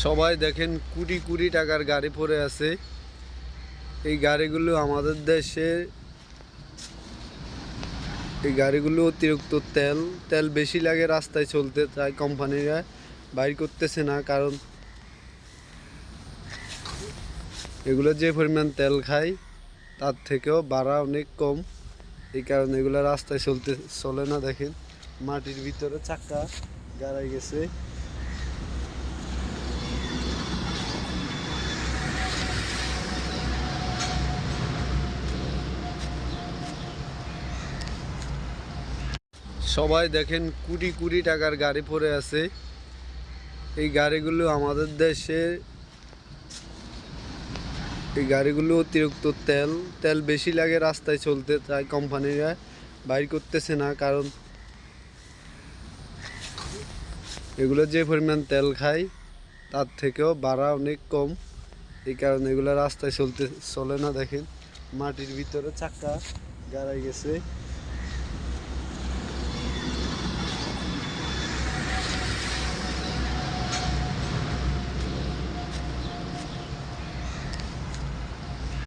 সবাই দেখেন কোটি কোটি টাকার গাড়ি পড়ে আছে। এই গাড়িগুলো আমাদের দেশে এই গাড়িগুলো অতিরিক্ত তেল বেশি লাগে রাস্তায় চলতে, তাই কোম্পানিরা বাইর করতেছে না। কারণ এগুলো যে পরিমাণ তেল খায় তার থেকেও ভাড়া অনেক কম। এই কারণে এগুলো রাস্তায় চলে না। দেখেন মাটির ভিতরে চাকা গাড়াই গেছে। সবাই দেখেন কোটি কোটি টাকার গাড়ি পড়ে আছে। এই গাড়িগুলো আমাদের দেশে এই গাড়িগুলো অতিরিক্ত তেল বেশি লাগে রাস্তায় চলতে, তাই কোম্পানিরা বাইর করতেছে না। কারণ এগুলো যে পরিমাণ তেল খায় তার থেকেও ভাড়া অনেক কম। এই কারণে এগুলো রাস্তায় চলে না। দেখেন মাটির ভিতরে চাকা গাড়াই গেছে।